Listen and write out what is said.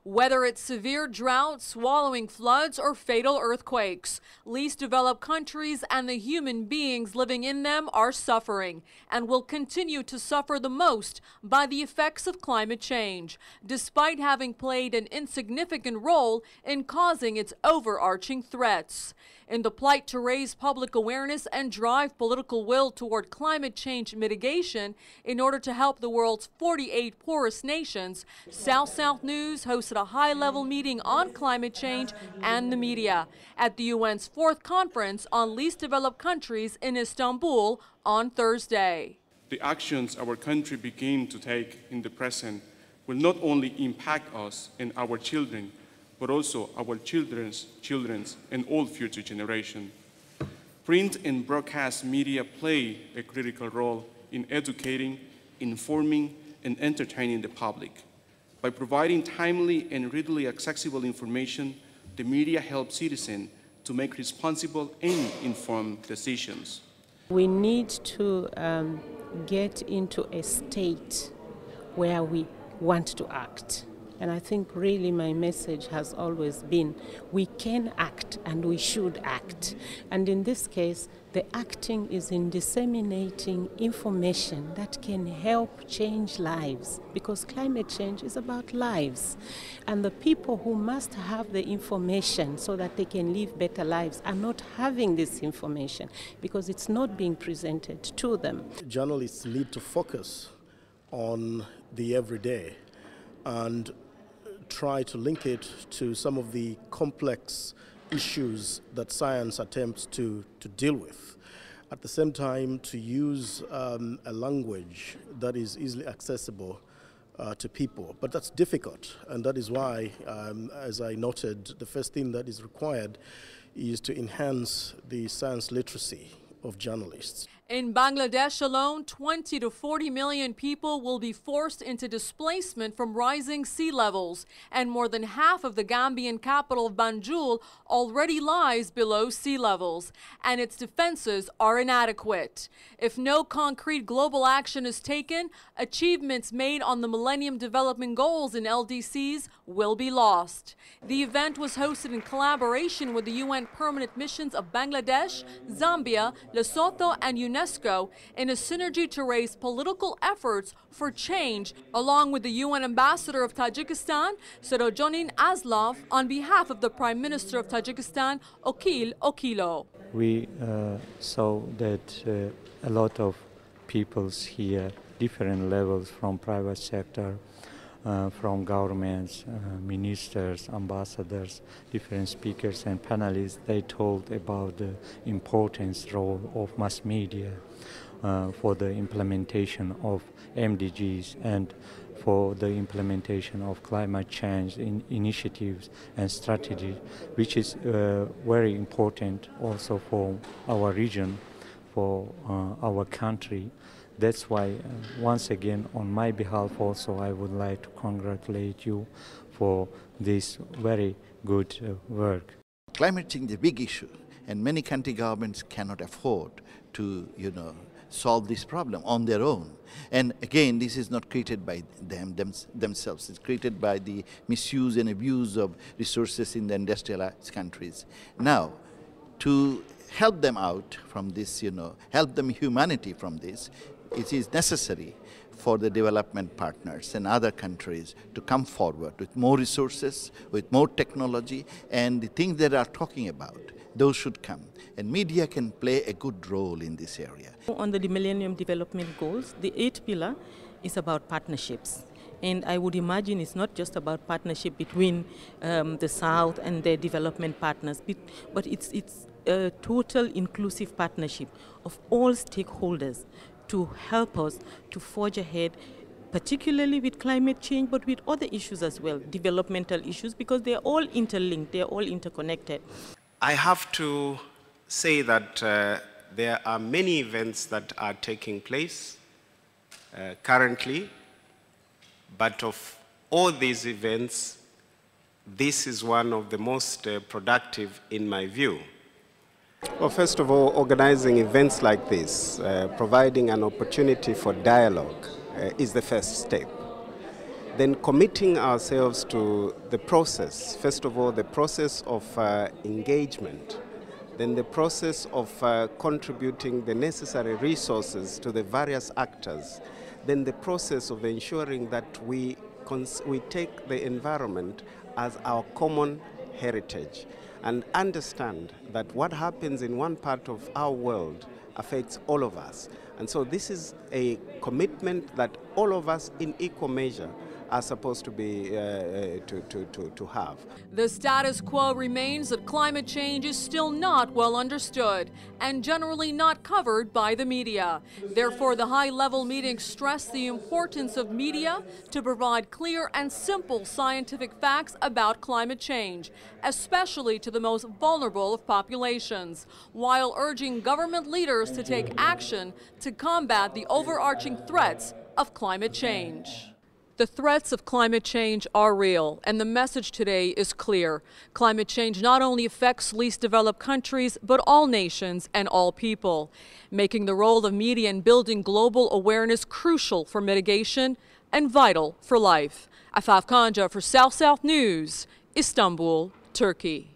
Whether it's severe droughts, swallowing floods, or fatal earthquakes, least developed countries and the human beings living in them are suffering and will continue to suffer the most by the effects of climate change, despite having played an insignificant role in causing its overarching threats. In the plight to raise public awareness and drive political will toward climate change mitigation in order to help the world's 48 poorest nations, South-South News hosted a high-level meeting on climate change and the media at the UN's 4th Conference on Least Developed Countries in Istanbul on Thursday. The actions our country begin to take in the present will not only impact us and our children, but also our children's and all future generations. Print and broadcast media play a critical role in educating, informing, and entertaining the public. By providing timely and readily accessible information, the media helps citizens to make responsible and informed decisions. We need to get into a state where we want to act. And I think really my message has always been, we can act and we should act. And in this case, the acting is in disseminating information that can help change lives, because climate change is about lives. And the people who must have the information so that they can live better lives are not having this information because it's not being presented to them. Journalists need to focus on the everyday and try to link it to some of the complex issues that science attempts to deal with. At the same time, to use a language that is easily accessible to people. But that's difficult, and that is why, as I noted, the first thing that is required is to enhance the science literacy of journalists. In Bangladesh alone, 20 to 40 million people will be forced into displacement from rising sea levels, and more than half of the Gambian capital of Banjul already lies below sea levels, and its defenses are inadequate. If no concrete global action is taken, achievements made on the Millennium Development Goals in LDCs will be lost. The event was hosted in collaboration with the UN permanent missions of Bangladesh, Zambia, Lesotho, and UNESCO in a synergy to raise political efforts for change, along with the UN Ambassador of Tajikistan, Serojonin Aslov, on behalf of the Prime Minister of Tajikistan, Okil Okilo. We saw that a lot of peoples here, different levels from private sector, from governments, ministers, ambassadors, different speakers and panelists, they told about the importance role of mass media for the implementation of MDGs and for the implementation of climate change initiatives and strategy, which is very important also for our region, for our country. That's why, once again, on my behalf also, I would like to congratulate you for this very good work. Climate change is a big issue, and many country governments cannot afford to, solve this problem on their own. And again, this is not created by themselves. It's created by the misuse and abuse of resources in the industrialized countries. Now, to help them out from this, help them humanity from this, it is necessary for the development partners and other countries to come forward with more resources, with more technology, and the things that are talking about, those should come. And media can play a good role in this area. Under the Millennium Development Goals, the 8th pillar is about partnerships. And I would imagine it's not just about partnership between the South and their development partners, but it's a total inclusive partnership of all stakeholders to help us to forge ahead, particularly with climate change, but with other issues as well, developmental issues, because they're all interlinked, they're all interconnected. I have to say that there are many events that are taking place currently, but of all these events, this is one of the most productive in my view. Well, first of all, organizing events like this, providing an opportunity for dialogue is the first step. then committing ourselves to the process. First of all, the process of engagement, then the process of contributing the necessary resources to the various actors, then the process of ensuring that we take the environment as our common heritage and understand that what happens in one part of our world affects all of us. And so this is a commitment that all of us in equal measure are supposed to be to have. The status quo remains that climate change is still not well understood and generally not covered by the media. Therefore, the high-level meeting stressed the importance of media to provide clear and simple scientific facts about climate change, especially to the most vulnerable of populations, while urging government leaders to take action to combat the overarching threats of climate change. The threats of climate change are real, and the message today is clear. Climate change not only affects least developed countries, but all nations and all people, making the role of media in building global awareness crucial for mitigation and vital for life. Afaf Kanja for South News, Istanbul, Turkey.